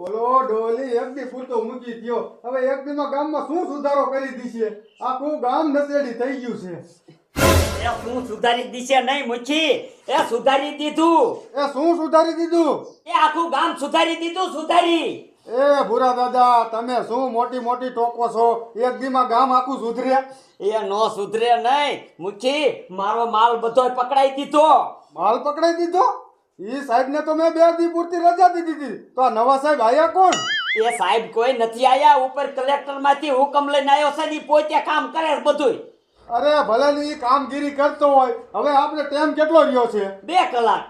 ઓલો ડોલી એક દી પૂરતો મૂકી ગયો. હવે એક દીમાં ગામમાં શું સુધારો કરી દીશે? આખું ગામ નશેડી થઈ ગયું છે. એ શું સુધારી દીશે નહીં મુચી? એ સુધારી દીધું. એ શું સુધારી દીધું? એ આખું ગામ સુધારી દીધું, સુધારી. એ ભૂરા દાદા, તમે શું મોટી મોટી ટોકો છો? એક દીમાં ગામ આખું સુધરે? એ નો સુધરે નહીં મુચી. મારો માલ બધોય પકડાઈ દીધો. માલ પકડાઈ દીધો? ઈ સાહેબને તો મેં 2 દી પૂરતી રજા દીધી હતી. તો આ નવા સાહેબ આયા કોણ? એ સાહેબ કોઈ નથી આયા. ઉપર કલેક્ટર માંથી હુકમ લઈને આવ્યો છે ને ઈ પોતે કામ કરે છે બધુંય. અરે ભલે ને ઈ કામગીરી કરતો હોય. હવે આપણે ટાઈમ કેટલો રહ્યો છે? 2 કલાક.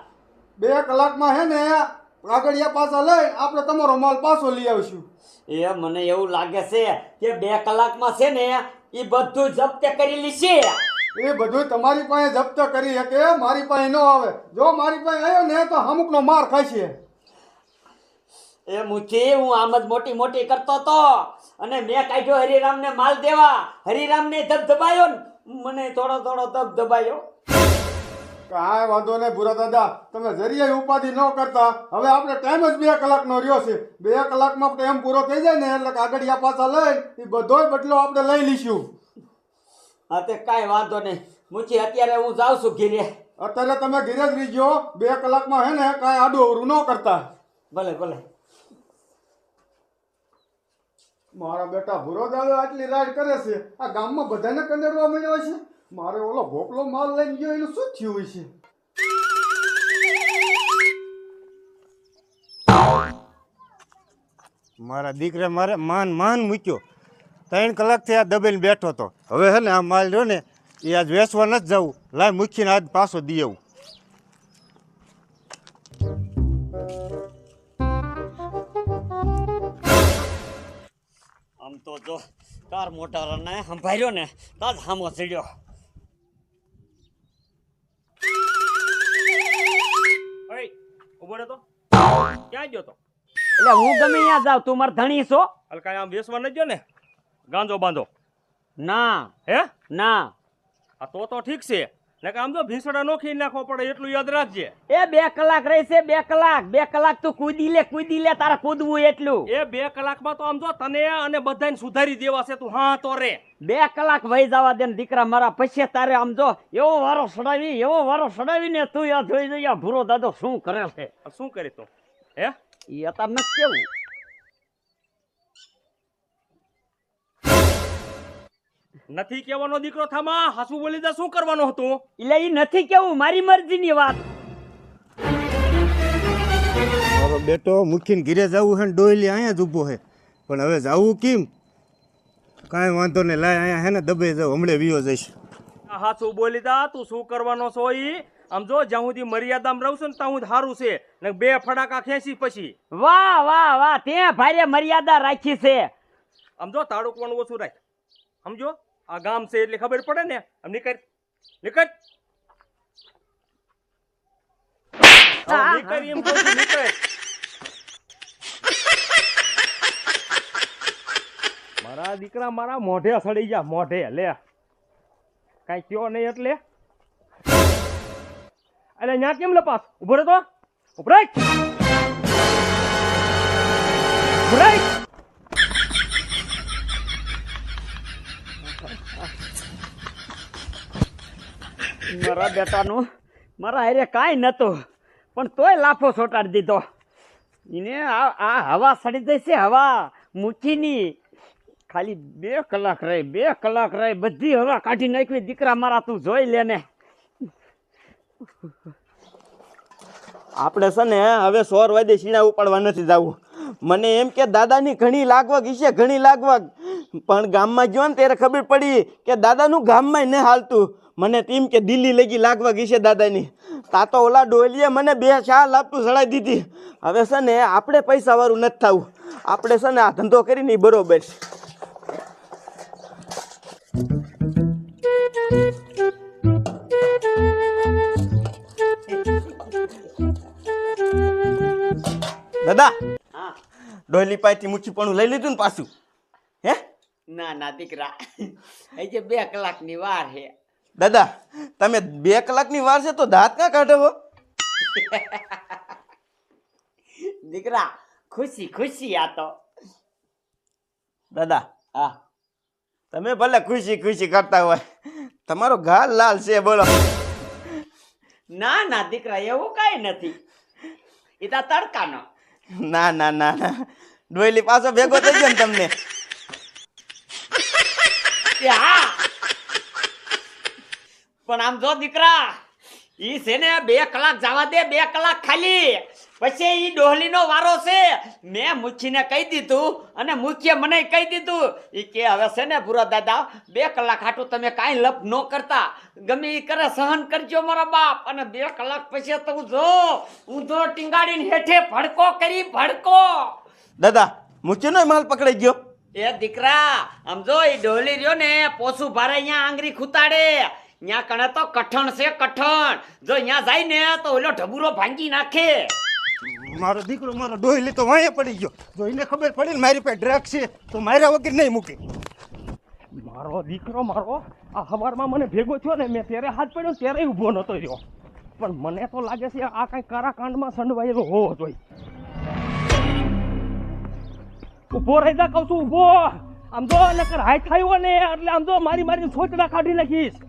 2 કલાકમાં હે ને આગળિયા પાછા લઈ આપણે તમારો માલ પાછો લઈ આવશું. એ મને એવું લાગે છે કે 2 કલાકમાં છે ને ઈ બધું જપ્ત કરી લીશે. એ બધું તમારી પાસે જપ્ત કરી શકે, મારી પાસે ન આવે. જો મારી પાસે આવ્યો ને તો અમુકનો માર ખાશે. એ મુચી, હું આમ જ મોટી મોટી કરતો તો અને મેં કાઢ્યો હરિરામને માલ દેવા. હરિરામને ધબધબાયો ને મને થોડો થોડો ધબધબાયો. કાંઈ વાંધો નહીં ભૂરા દાદા, તમે જરીય ઉપાધિ ન કરતા. હવે આપણે ટાઈમ જ 2 કલાકનો રહ્યો છે. 2 કલાકમાં ટાઈમ પૂરો થઈ જાય ને એટલે આગળિયા પાછા લઈ એ બધોય બદલો આપણે લઈ લઈશું. હા તે કાંઈ વાંધો નહીં મુચી. અત્યારે હું જાઉં છું ઘીરે. અત્યારે તમે ઘીરે જ રહીજો. 2 કલાકમાં હે ને કાંઈ આડું અવરું ન કરતા. ભલે ભલે. મારા બેટા ભૂરો દાદા આટલી રાડ કરે છે, આ ગામમાં બધાને કંદરવા મળ્યો છે. મારે ઓલો ભોપલો માલ લઈને ગયો એનું શું થયું હોય છે? મારા દીકરે મારે માન મૂક્યો. 3 કલાકથી આ દબાઈને બેઠો હતો. હવે હે ને આ માલ રહ્યો ને એ આજ વેચવા નથી જવું. લાય મૂકીને આજ પાછો દઈ આવું. આમ તો જો કાર મોટારાને સંભાળ્યો ને તાજ હામો ચડ્યો. ઉભો રહે તો ક્યાં ગયો તો? એટલે હું ગમે ત્યાં જાઉં, તું માર ધણી છો? હાલ કાંઈ આમ બેસવા નથી ગયો ને? ગાંજો બાંધો ના હે? ના. આ તો ઠીક છે ને કે આમ જો ભીસડા નો ખી નાખવો પડે એટલું યાદ રાખજે. એ 2 કલાક રહેશે. 2 કલાક. 2 કલાક તું કૂદી લે તારે કૂદવું એટલું. એ 2 કલાકમાં તો આમ જો તને અને બધાને સુધારી દેવા છે. તું હા તો રે. 2 કલાક વહી જવા દે ને દીકરા મારા. પછી તારે આમ જો એવો વારો સડાવીને તું યા જોઈ જઈ ભૂરો દાદો શું કરે છે. શું કરી તું હે? એ અત્યારે નથી કેવું. નથી કેવાનો દીકરો થામા. હાસુ બોલી દે. શું કરવાનું હતું? એટલે એ નથી કેવું, મારી મરજીની વાત. મારો બેટો મૂકીને ઘીરે જવું છે ને ડોયલી અહીંયા જ ઊભો છે. પણ હવે જવું કેમ? કાંઈ વાંધો નહીં, લાય અહીંયા હે ને દબાઈ જાઉં. હમણાં વિયો જઈશ. હાસુ બોલી દા. તું શું કરવાનો છો? ઈ આમ જો જ્યાં સુધી મર્યાદામાં રહું છું ને ત્યાં સુધી સારું છે ને 2 ફડાકા ખેંચી પછી. વાહ વાહ વાહ, તે ભારે મર્યાદા રાખી છે. આમ જો તાળુકવાનું ઓછું રાખ. સમજો આ ગામ છે એટલે ખબર પડે ને. આમ નીકળ નીકળ નીકળ એમ કહું છું, નીકળ. મારા દીકરા મારા મોઢે સડી જા. મોઢે લે કઈ કયો નહીં એટલે ન્યા કેમ લપાસ? ઉભો રહે તો. ઉભો રહે. ઉભો રહે. મારા બેટાનું મારા હારે કાંઈ નતું પણ તોય લાફો સોટાડી દીધો. એને આ હવા સડી જશે. હવા મૂકીની ખાલી 2 કલાક રહી. 2 કલાક રહી બધી હવા કાઢી નાખવી. દીકરા મારા તું જોઈ લે ને. આપણે છે ને હવે 100 વાગે સીણા ઉપાડવા નથી જવું. મને એમ કે દાદાની ઘણી લાગવગ હશે, ઘણી લાગવગ. પણ ગામમાં ગયો ને ત્યારે ખબર પડી કે દાદાનું ગામમાં ન હાલતું. મને તેમ કે દિલ્હી લગી લાગવગ હશે દાદાની. તા તો ઓલા ડોલીએ મને 2 શાહ લાપતું ચડાવી દીધી. હવે છે ને આપણે પૈસાવાળું નથી થવું. આપણે છે ને આ ધંધો કરીને બરોબર છે. દાદા હા. ડોલી પાસેથી મૂકી પણ લઈ લીધું ને પાછું હે? ના ના દીકરા, હજી 2 કલાકની વાર છે. દાદા તમે 2 કલાકની વાર છે તો દાંત ક્યાં કાઢો? દીકરા ખુશી ખુશી આ તો દાદા તમે ભલે ખુશી ખુશી કરતા હોય, તમારો ગાલ લાલ છે બોલો. ના ના દીકરા એવું કઈ નથી, એ તો તડકાનો. ના ના ના ના, ડોયલી પાછો ભેગો થઈ ગયો ને તમને. એ હા, પણ આમ જો દીકરા, ઈ છે ને 2 કલાક જવા દે, 2 કલાક ખાલી, પછી ઈ ડોહલીનો વારો છે. મેં મુખીને કહી દીધું અને મુખીએ મને કહી દીધું, ઈ કે હવે છે ને ભૂરા દાદા 2 કલાક હાટું તમે કાંઈ લપ ન કરતા, ગમે ઈ કરે સહન કરજો મારા બાપ. અને 2 કલાક પછી તો જો ઊંધો ટીંગાડીને હેઠે ભડકો કરી ભડકો. દાદા મુખ્યનો માલ પકડાઈ ગયો. એ દીકરા આમ જો ઈ ડોહલી રહ્યો ને પોસું ભારે અહીંયા આંગળી ખૂતાડે, ન્યા કણે તો કઠણ છે કઠણ, જો ન્યા જાય ને તો ઓલો ઢબુરો ભાંગી નાખે. મારો દીકરો મારો ડોયલી તો વાંહે પડી ગયો. જો એને ખબર પડી ને મારી પાસે ડ્રગ છે તો માર્યા વગર નહીં મૂકે. મારો દીકરો મારો આ હવારમાં મને ભેગો થયો ને, મેં ત્યારે હાથ પડ્યો ત્યારે ઊભો નતો રહ્યો, પણ મને તો લાગે છે આ કઈ કારાકાંડમાં સંડવાયેલો હોવો જોઈએ. ઊભો રહી જા કહું છું, ઊભો. આમ જો નકર હાથ થયો ને એટલે આમ જો મારી મારી છોટડા કાઢી નાખીશ.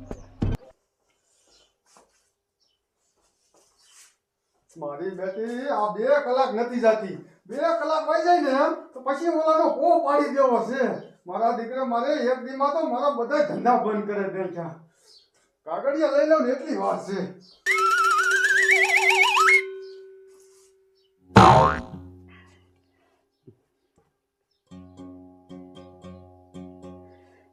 મારી બેટી આ 2 કલાક નથી જાતી. 2 કલાક વહી જાય ને એમ તો પછી ઓલાનો પો પાડી દેવો છે. મારા દીકરા મારે એક દીમાં તો મારા બધા ધંધા બંધ કરે દે છે. કાગળિયા લઈ લઉં ને એટલી વાર છે.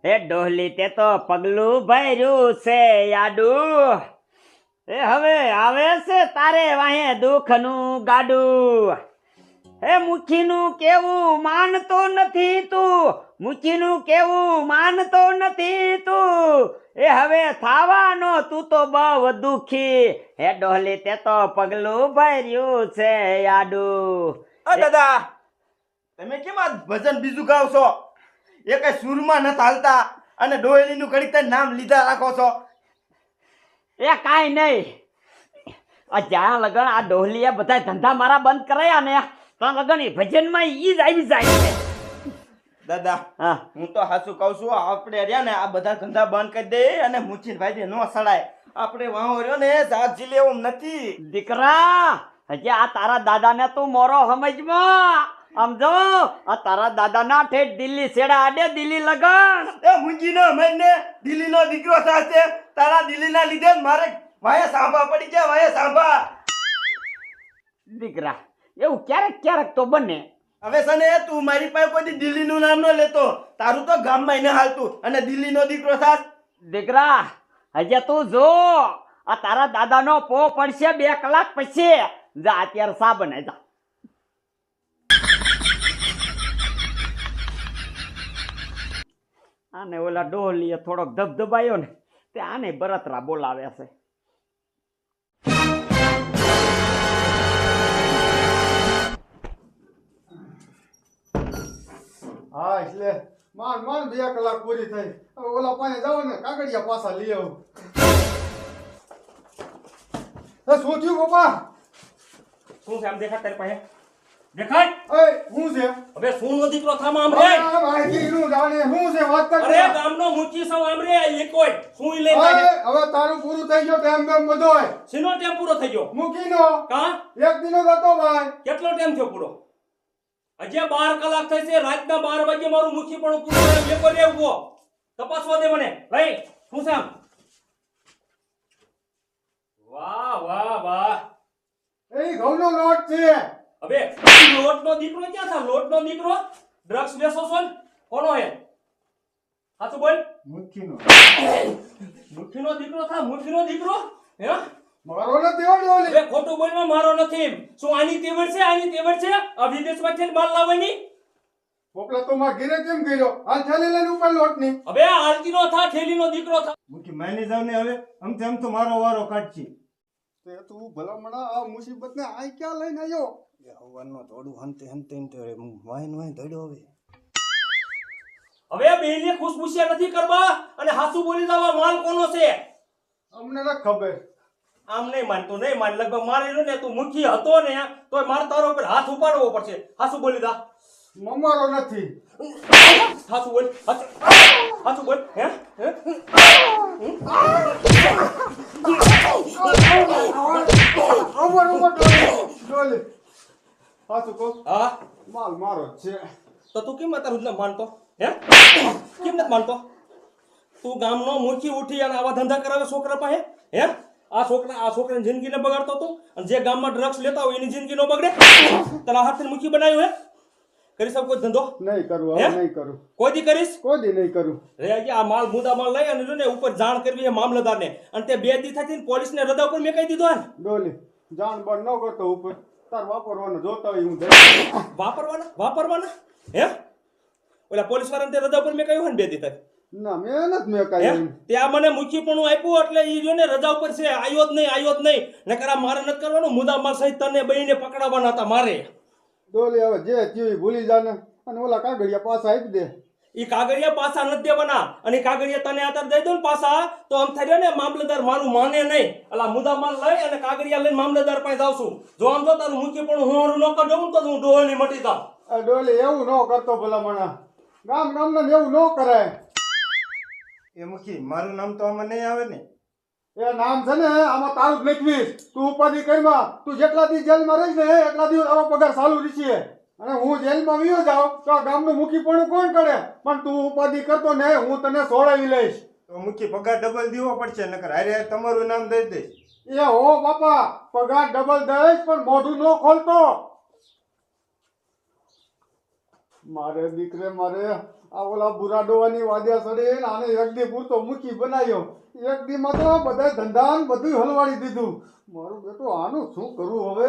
એ ડોહલી તે તો પગલું ભર્યું છે યાડું, એ હવે આવે છે તારે વાહે દુઃખનું ગાડું. એ મુખીનું કેવું માનતો નથી તું, મુખીનું કેવું માનતો નથી તું, એ હવે થાવાનો તું તો બહુ દુખી. હે ડોહલી તે તો પગલું ભર્યું છે યાડું. દાદા તમે કેમ આ ભજન બીજું ગાવ છો? એ કઈ સુરમાં નથી હાલતા અને ડોયલીનું ઘડીક તઈ નામ લીધા રાખો છો. એ કાંઈ નહીં, આ જ્યાં લગન આ ડોહલીએ બધા ધંધા મારા બંધ કરાયા ને ત્યાં લગન એ ભજનમાં ઈ જ આવી જાય છે. દાદા હા હું તો હાચું કહું છું, આપણે રહ્યા ને આ બધા ધંધા બંધ કરી દે અને મુચીન ભાઈ નો સડાય. આપણે વાહો રહ્યો ને જાત જીલે એમ નથી. દીકરા હજી આ તારા દાદાને તું મોરો સમજમાં. આમ જો આ તારા દાદાના ઠેઠ દિલ્હી છેડા આડે દિલ્હી લગન. એ મુંજીનો મહિને દિલ્હીનો દીકરો સાથે તારા દિલ્હીના લીધે જ મારે વાય સાંભા પડી ગયા, વાય સાંભા. દીકરા એવું ક્યારેક ક્યારેક તો બને. હવે સને તું મારી પાસે કોઈ દિલ્હીનું નામ ન લેતો, તારું તો ગામમાં એને હાલતું અને દિલ્હીનો દીકરો થાત. દીકરા હજી તું જો આ તારા દાદાનો પો પડશે 2 કલાક પછી. જા અત્યારે સા બનાય જા. આને ઓલા ડોહલીએ થોડોક ધબધબાયો ને તે આને બરતરા બોલાવે છે. હા એટલે માંડ 2 કલાક પૂરી થઈ. હવે ઓલા પાસે જાવ ને કાગળિયા પાછા લઈ આવું. શું થયું પપ્પા? શું છે આમ દેખાય તારી પાસે? દેખાય? એ શું છે? હવે શું નો દીકરો થામા આમ રે? આ માહિતીનું જાણે શું છે વાત કર. અરે ગામનો મૂકી સૌ આમ રે, એક કોઈ શું ઈ લઈને હવે જાય? હવે તારું પૂરું થઈ ગયો ટાઈમ બેમ બધોય. શીનો ટાઈમ પૂરો થઈ ગયો? મૂકીનો કા? એક દિનો જતો ભાઈ. કેટલો ટાઈમ થયો પૂરો? હજી 12 કલાક થઈ છે, રાતના 12 વાગે મારું મુખી પણ પૂરું થયું. એક વાર ઉભો તપાસવા દે મને. લઈ શું છે આમ? વાહ વાહ વાહ. એ ઘઉંનો લોટ છે. હવે લોટનો દીકરો ક્યાં થા? લોટનો દીકરો ડ્રગ્સ વેચો છો ને? કોનો હે? સાચું બોલ. મુખીનો. મુઠ્ઠીનો દીકરો થા, મુઠ્ઠીનો દીકરો હે? મારો નથી ઓલી ઓલી. હવે ખોટું બોલવા મારો નથી. શું આની તેવડ છે? આની તેવડ છે આ વિદેશમાંથી માલ લાવવાની? પોપલા તો માં ઘરે કેમ કર્યો? આ થેલી લઈને ઉપર લોટની. હવે આલતીનો થા, થેલીનો દીકરો થા. મૂકી માની જાવ ને હવે આમથી આમ તો મારો વારો કાઢશી. તે તું ભલામણા આ મુસીબત ને આ ક્યાં લઈને આવ્યો? હવાનો થોડું હંતે હંતે વાઈન વાઈન ધડ્યો હવે. હવે બેને ખુશબુશિયા નથી કરવા અને હાસુ બોલી જવા. માલ કોનો છે? અમને ન ખબર. આમ નહીં માન તું નહીં માન લગભગ મારી રહ્યો ને તું મુખી હતો ને તોય મારે તારો ઉપર હાથ ઉપાડવો પડશે. હાસુ બોલી દા. મમારો નથી. હાસુ બોલ. હાસુ બોલ. હે હે ડોલી હાચું કહું, હા માલ મારો જ છે. તો તું કેમ તારું જ માનતો? હે કેમ નથી માનતો? તું ગામનો મુખી ઉઠી અને આવા ધંધા કરાવે છોકરા પાસે? હે આ છોકરાની જિંદગીને બગાડતો તું અને જે ગામમાં ડ્રગ્સ લેતા હોય એની જિંદગી ન બગડે? તારા હાથથી મુખી બનાવ્યું હે? કરી શકો કોઈ ધંધો? નહીં કરું, હે? હવે નહીં કરું, કોઈ દી કરીશ? કોઈ દી નહીં કરું. રે આ માલ મુદ્દા માલ લઈ અને જો ને ઉપર જાણ કરવી એ મામલતદારને અને તે 2 દી થતી પોલીસને રજા ઉપર મેં કહી દીધો ને. ડોલી જાણ બાણ ન કરતો ઉપર તાર વાપરવાનો જોતા હોય હું દઈ. વાપરવાના હે ઓલા પોલીસ વાળાને તે રજા ઉપર મેં કહ્યું ને 2 દી થતી. ના મહેનત મેં હે કાંઈ ત્યાં મને મુખીપણું આપ્યું એટલે ઈ જો ને રજા ઉપર છે. આયો જ નહીં નકર આ મારે નથી કરવાનું. મુદ્દા માલ સહિત તને બહીને પકડાવવાના હતા મારે. ડોલી હવે જે થયું એ ભૂલી જાને અને ઓલા કાગળિયા પાછા આપી દે. ઈ કાગળિયા પાછા નથી દેવાના અને ઈ કાગળિયા તને અત્યારે દઈ દઉં ને પાછા તો આમ થઈ રહ્યો ને મામલતદાર મારું માને નહીં. અલા મુદ્દા માલ લઈ અને કાગળિયા લઈને મામલતદાર પાસે જાઉં છું. જો આમ જો તારું મુખીપણું હું હારું ન કરજો તો હું ડોહળની મટી જાઉં. આ ડોલી એવું ન કરતો ભલામણા. ગામના એવું ન કરાય. એ મુખી મારું નામ તો આમાં નહીં આવે ને. એ નામ છે ને આમાં તારું જ લખવીશ. તું ઉપાધિ કરીમાં તું જેટલા દી જેલમાં રહીશ ને એટલા દિવસ આવો પગાર ચાલુ રહેશે અને હું જેલમાં વિયો જાઉં તો આ ગામનું મુખીપણું કોણ કરે? પણ તું ઉપાધિ કરતો ને હું તને છોડાવી લઈશ. તો મુખી પગાર ડબલ દેવો પડશે નકર હારે તમારું નામ દઈ દઈશ. એ હો બાપા પગાર ડબલ દઈશ પણ મોઢું ન ખોલતો. મારે દીકરે મારે આ ઓલા બુરા ડોવાની વાદ્યા સડી આને એક દી પૂરતો મુખી બનાવ્યો. એક દી માં તો બધા ધંધા બધું હલવાડી દીધું. મારું બેટું આનું શું કરવું હવે?